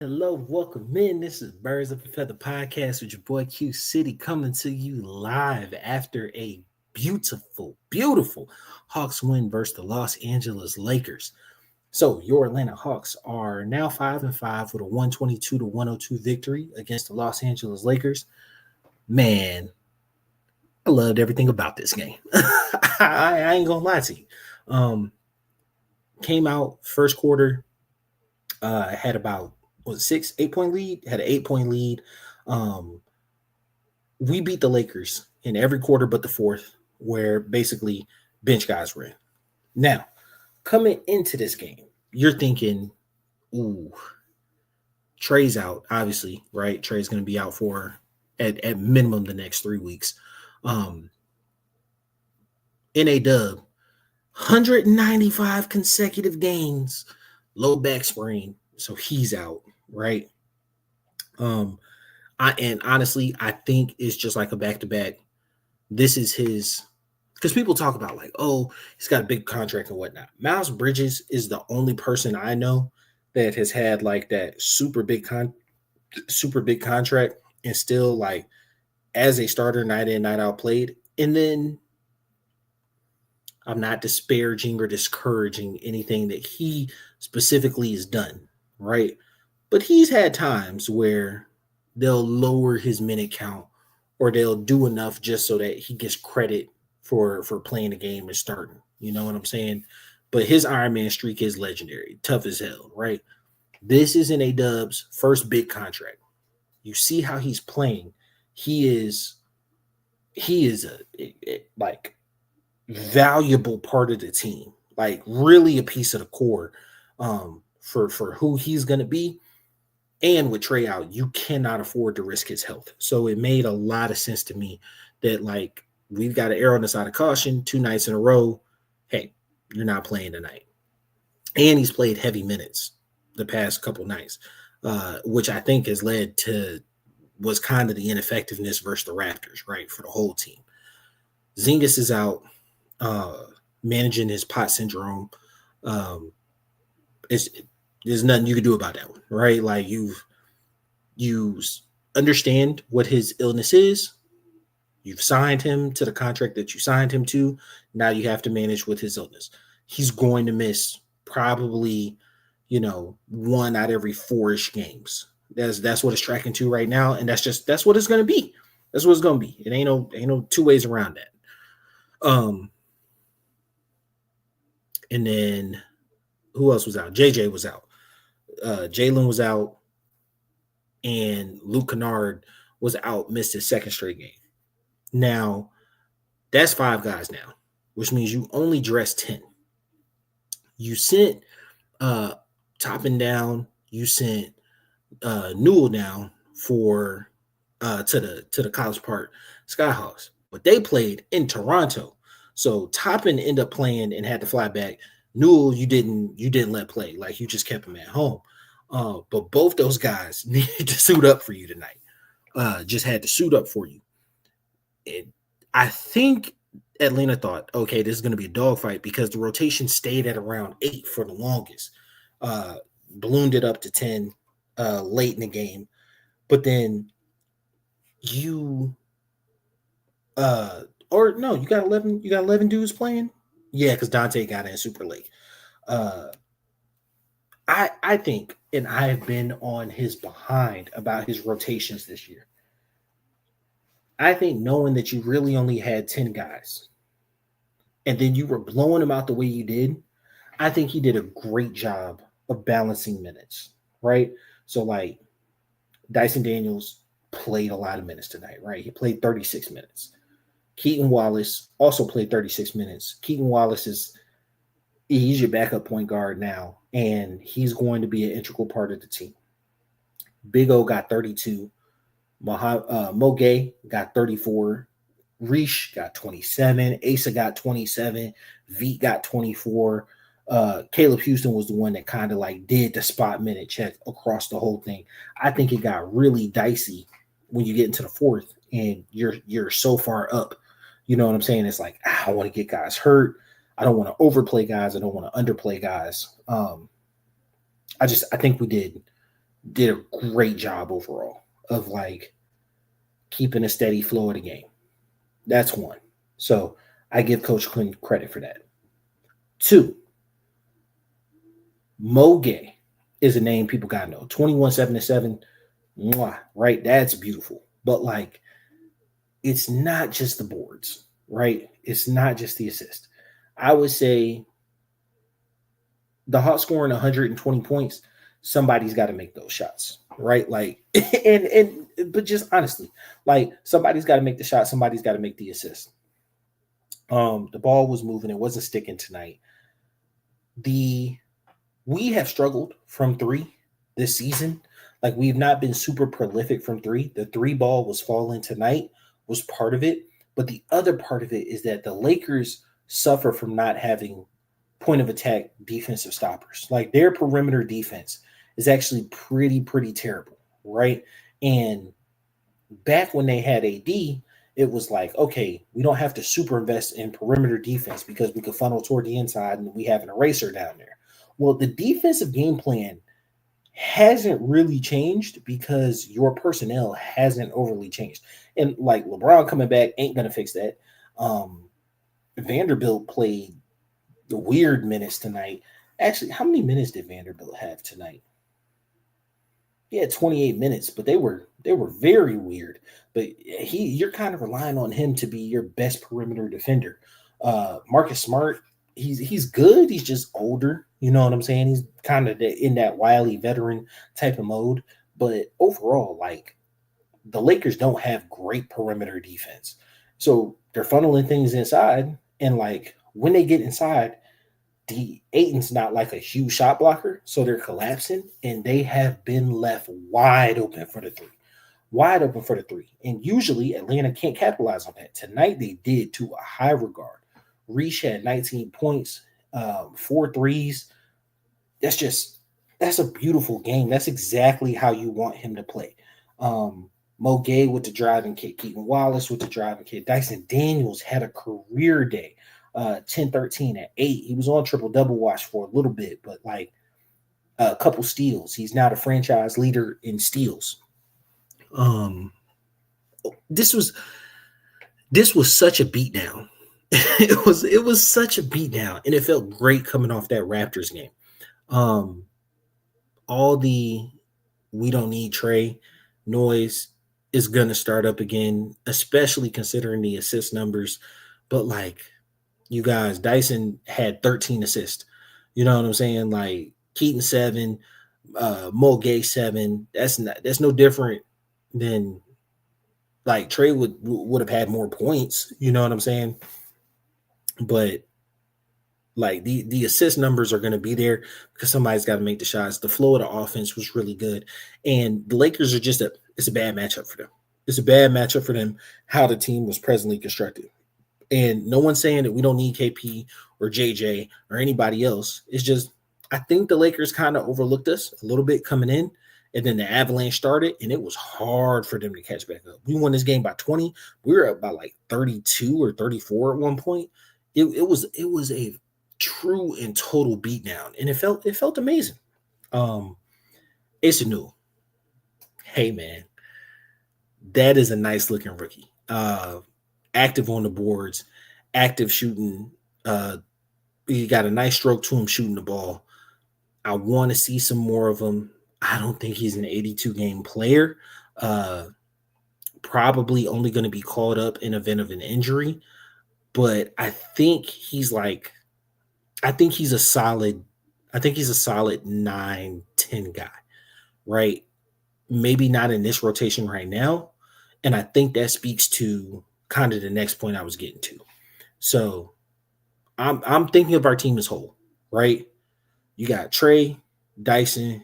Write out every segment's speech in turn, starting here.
Hello, welcome in. This is Birds of a Feather podcast with your boy Q City coming to you live after a beautiful Hawks win versus the Los Angeles Lakers. So your Atlanta Hawks are now 5-5 with a 122 to 102 victory against the Los Angeles Lakers. Man, I loved everything about this game. I ain't gonna lie to you. Um, Came out first quarter, had about was 8 point lead, had an 8 point lead. Um, we beat the Lakers in every quarter but the fourth, where basically bench guys were in. Now, coming into this game, you're thinking, ooh, Trey's out, obviously, right? Trey's going to be out for at minimum the next 3 weeks. Um, NA Dub, 195 consecutive games, low back sprain, so he's out, right? Um, and honestly, I think it's just like a back to back. This is his because people talk about like, oh, he's got a big contract and whatnot. Miles Bridges is the only person I know that has had like that super big contract and still like as a starter night in night out played. And then I'm not disparaging or discouraging anything that he specifically has done, right? But he's had times where they'll lower his minute count or they'll do enough just so that he gets credit for playing the game and starting. You know what I'm saying? But his Iron Man streak is legendary, tough as hell, right? This is in A Dub's first big contract. You see how he's playing. He is like valuable part of the team, like really a piece of the core for who he's gonna be. And with Trey out, you cannot afford to risk his health. So it made a lot of sense to me that like we've got to err on the side of caution 2 nights in a row. Hey, you're not playing tonight. And he's played heavy minutes the past couple nights, which I think has led to was kind of the ineffectiveness versus the Raptors, right, for the whole team. Zingas is out, uh, managing his pot syndrome. Um, it's there's nothing you can do about that one, right? Like you understand what his illness is. You've signed him to the contract that you signed him to. Now you have to manage with his illness. He's going to miss probably, one out of every four-ish games. That's what it's tracking to right now, and that's what it's going to be. That's what it's going to be. It ain't no two ways around that. And then who else was out? JJ was out. Jalen was out, and Luke Kennard was out, missed his second straight game. Now, that's five guys now, which means you only dress 10. You sent Toppin down, you sent Newell down for to the College Park Skyhawks, but they played in Toronto. So Toppin ended up playing and had to fly back. Newell, you didn't let play, like you just kept him at home. But both those guys needed to suit up for you tonight. Just had to suit up for you. I think Atlanta thought, okay, this is going to be a dogfight because the rotation stayed at around 8 for the longest. Ballooned it up to 10 late in the game. But then you you got 11 dudes playing? Yeah, because Dante got in super late. I think, and I have been on his behind about his rotations this year. I think knowing that you really only had 10 guys and then you were blowing them out the way you did, I think he did a great job of balancing minutes, right? So, like, Dyson Daniels played a lot of minutes tonight, right? He played 36 minutes. Keaton Wallace also played 36 minutes. Keaton Wallace he's your backup point guard now, and he's going to be an integral part of the team. Big O got 32. Mo Gay got 34. Reesh got 27. Asa got 27. Veet got 24. Caleb Houston was the one that kind of like did the spot minute check across the whole thing. I think it got really dicey when you get into the fourth and you're so far up. You know what I'm saying? It's like, I want to get guys hurt. I don't want to overplay guys. I don't want to underplay guys. I think we did did a great job overall of like keeping a steady flow of the game. That's one. So I give Coach Quinn credit for that. Two, Mo Gay is a name people gotta know. 21-7-7. Mwah, right? That's beautiful. But like, it's not just the boards, right? It's not just the assist. I would say the Hawks scoring 120 points, somebody's got to make those shots, right? Like, but just honestly, like somebody's got to make the shot, somebody's got to make the assist. The ball was moving, it wasn't sticking tonight. We have struggled from three this season. Like we've not been super prolific from three. The three ball was falling tonight was part of it, but the other part of it is that the Lakers suffer from not having point of attack defensive stoppers. Like their perimeter defense is actually pretty terrible, right? And back when they had AD, it was like, okay, we don't have to super invest in perimeter defense because we could funnel toward the inside and we have an eraser down there. Well, the defensive game plan hasn't really changed because your personnel hasn't overly changed. And like LeBron coming back ain't gonna fix that. Vanderbilt played the weird minutes tonight. Actually, how many minutes did Vanderbilt have tonight? He had 28 minutes, but they were very weird. But you're kind of relying on him to be your best perimeter defender. Marcus Smart, he's good. He's just older. You know what I'm saying? He's kind of in that wily veteran type of mode. But overall, like the Lakers don't have great perimeter defense. So they're funneling things inside. And like when they get inside, the Aiton's not like a huge shot blocker, so they're collapsing, and they have been left wide open for the three. Wide open for the three. And usually Atlanta can't capitalize on that. Tonight they did to a high regard. Reach had 19 points, 4 threes. That's a beautiful game. That's exactly how you want him to play. Mo Gay with the driving kick, Keaton Wallace with the driving kick. Dyson Daniels had a career day. 10-13 at 8. He was on triple double watch for a little bit, but like a couple steals. He's now the franchise leader in steals. This was such a beatdown. it was such a beatdown, and it felt great coming off that Raptors game. All the we don't need Trey noise is gonna start up again, especially considering the assist numbers. But like, you guys, Dyson had 13 assists. You know what I'm saying? Like Keaton 7, Mo Gay 7. That's no different than like Trey would have had more points. You know what I'm saying? But like the assist numbers are going to be there because somebody's got to make the shots. The flow of the offense was really good, and the Lakers are it's a bad matchup for them. It's a bad matchup for them. How the team was presently constructed. And no one's saying that we don't need KP or JJ or anybody else. It's just, I think the Lakers kind of overlooked us a little bit coming in. And then the Avalanche started, and it was hard for them to catch back up. We won this game by 20. We were up by like 32 or 34 at one point. It was a true and total beatdown, and it felt amazing. It's new. Hey man, that is a nice looking rookie. Active on the boards, active shooting. He got a nice stroke to him shooting the ball. I want to see some more of him. I don't think he's an 82 game player. Probably only going to be called up in event of an injury, but I think he's a solid 9-10 guy, right? Maybe not in this rotation right now. And I think that speaks to kind of the next point I was getting to. So I'm thinking of our team as whole, right? You got Trey, Dyson,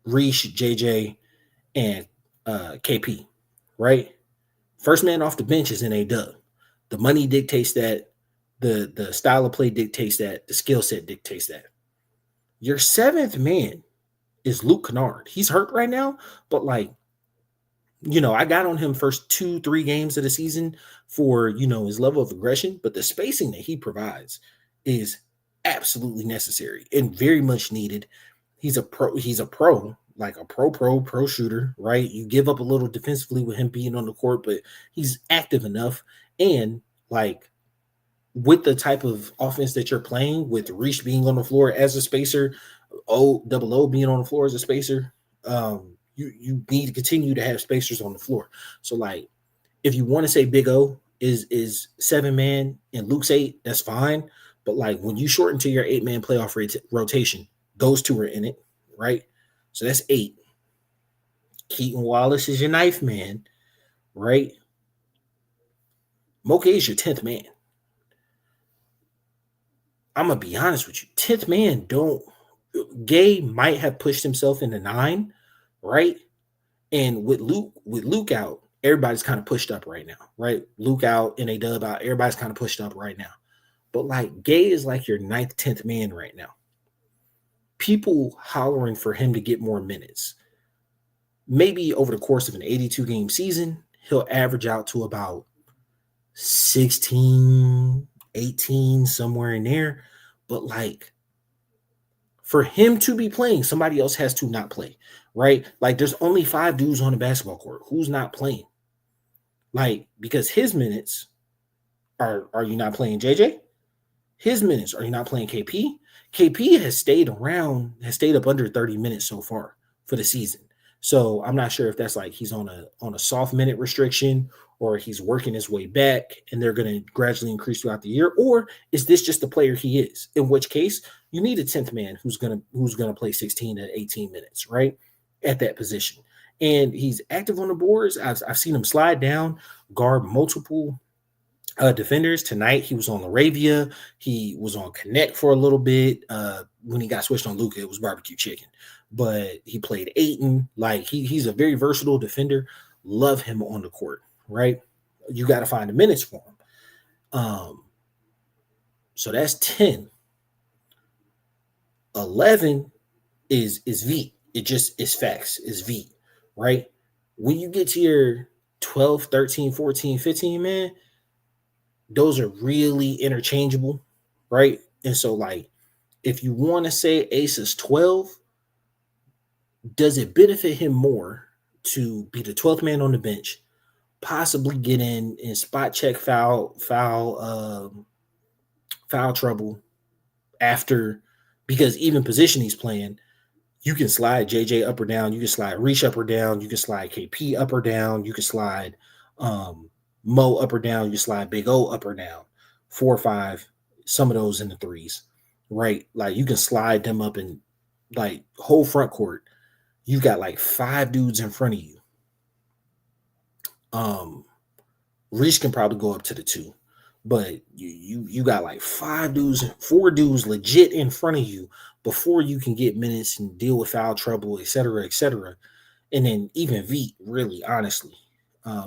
Reese, JJ, and KP, right? First man off the bench is in A-Dub. The money dictates that. The style of play dictates that. The skill set dictates that. Your seventh man is Luke Kennard. He's hurt right now, but like, I got on him first 2-3 games of the season for, his level of aggression, but the spacing that he provides is absolutely necessary and very much needed. He's a pro, like a pro shooter, right? You give up a little defensively with him being on the court, but he's active enough. And like with the type of offense that you're playing, with Reach being on the floor as a spacer, O being on the floor as a spacer, you need to continue to have spacers on the floor. So like if you want to say Big O is 7-man and Luke's 8, that's fine. But like when you shorten to your 8-man playoff rotation, those two are in it, right? So that's 8. Keaton Wallace is your 9th man, right? Moke is your 10th man. I'm gonna be honest with you. 10th man don't. Gay might have pushed himself into 9, right? And with Luke out, everybody's kind of pushed up right now, right? Luke out and a dub out, everybody's kind of pushed up right now. But like Gay is like your 9th, 10th man right now. People hollering for him to get more minutes. Maybe over the course of an 82 game season, he'll average out to about 16, 18, somewhere in there. But like for him to be playing, somebody else has to not play, right? Like there's only 5 dudes on the basketball court. Who's not playing? Like, because his minutes are you not playing JJ? His minutes, are you not playing KP? KP has stayed up under 30 minutes so far for the season. So I'm not sure if that's like he's on a soft minute restriction or he's working his way back and they're going to gradually increase throughout the year, or is this just the player he is? In which case, you need a 10th man who's gonna play 16 to 18 minutes, right, at that position. And he's active on the boards. I've seen him slide down, guard multiple defenders. Tonight he was on Laravia. He was on Connect for a little bit. When he got switched on Luka, it was barbecue chicken. But he played Ayton. Like he's a very versatile defender. Love him on the court, right? You got to find the minutes for him. So that's 10. 11 is V. It just is facts, is V, right? When you get to your 12, 13, 14, 15, man, those are really interchangeable, right? And so, like, if you want to say Ace is 12, does it benefit him more to be the 12th man on the bench, possibly get in spot check foul trouble after, because even position he's playing, you can slide JJ up or down, you can slide Reach up or down, you can slide KP up or down, you can slide Mo up or down, you slide Big O up or down, 4 or 5, some of those in the 3s, right? Like you can slide them up in like whole front court. You got like 5 dudes in front of you. Reach can probably go up to the 2, but you got like 4 dudes legit in front of you before you can get minutes and deal with foul trouble, et cetera, et cetera. And then even V, really, honestly,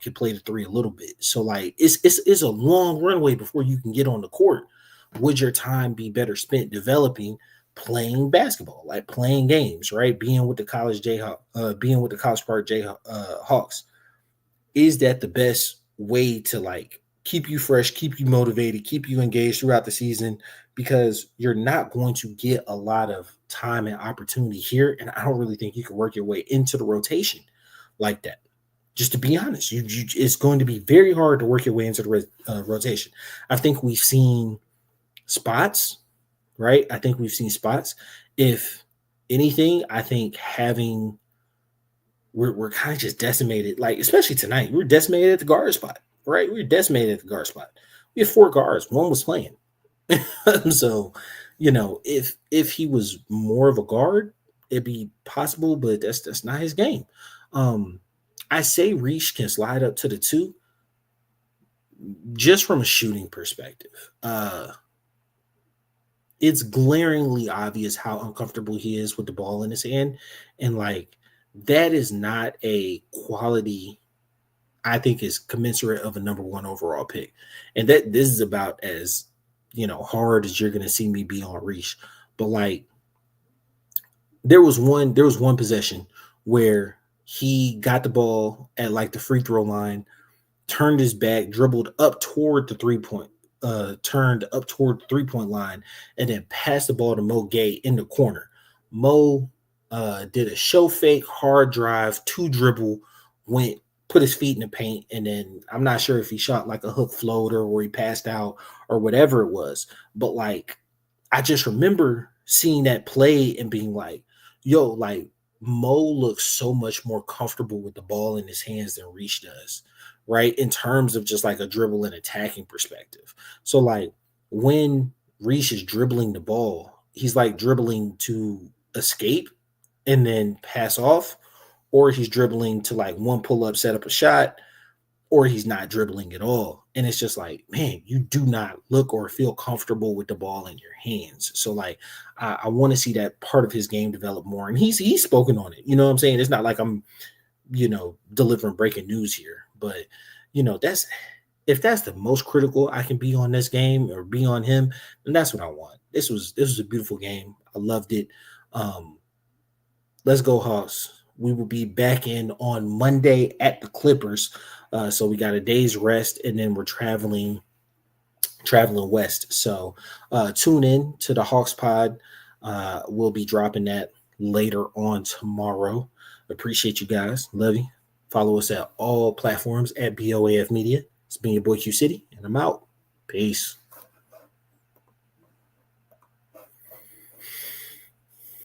can play the 3 a little bit. So like it's a long runway before you can get on the court. Would your time be better spent developing, playing basketball, like playing games, right? Being with the College Park Jayhawks? Is that the best way to like keep you fresh, keep you motivated, keep you engaged throughout the season? Because you're not going to get a lot of time and opportunity here, and I don't really think you can work your way into the rotation like that. Just to be honest, it's going to be very hard to work your way into the rotation. I think we've seen spots, right? I think we've seen spots. If anything, I think we're kind of just decimated, like especially tonight. We're decimated at the guard spot, right? We were decimated at the guard spot. We had 4 guards, one was playing. So, if he was more of a guard, it'd be possible, but that's not his game. I say Reach can slide up to the 2 just from a shooting perspective. It's glaringly obvious how uncomfortable he is with the ball in his hand, and like that is not a quality I think is commensurate of a number 1 overall pick. And that this is about as hard as you're going to see me be on Reach. But like there was one possession where he got the ball at like the free throw line, turned his back, dribbled up toward the 3-point, turned up toward the 3-point line, and then passed the ball to Mo Gay in the corner. Mo did a show fake, hard drive, two dribble, went put his feet in the paint, and then I'm not sure if he shot like a hook floater or he passed out or whatever it was. But like I just remember seeing that play and being like, yo, like Mo looks so much more comfortable with the ball in his hands than Reach does, right? In terms of just like a dribble and attacking perspective. So like when Reach is dribbling the ball, he's like dribbling to escape and then pass off, or he's dribbling to like one pull up, set up a shot, or he's not dribbling at all. And it's just like, man, you do not look or feel comfortable with the ball in your hands. So like, I want to see that part of his game develop more. And he's spoken on it. You know what I'm saying? It's not like I'm, delivering breaking news here, but that's if that's the most critical I can be on this game or be on him, then that's what I want. This was a beautiful game. I loved it. Um, let's go Hawks. We will be back in on Monday at the Clippers. So we got a day's rest, and then we're traveling west. So tune in to the Hawks Pod. We'll be dropping that later on tomorrow. Appreciate you guys. Love you. Follow us at all platforms at BOAF Media. It's been your boy Q City, and I'm out. Peace.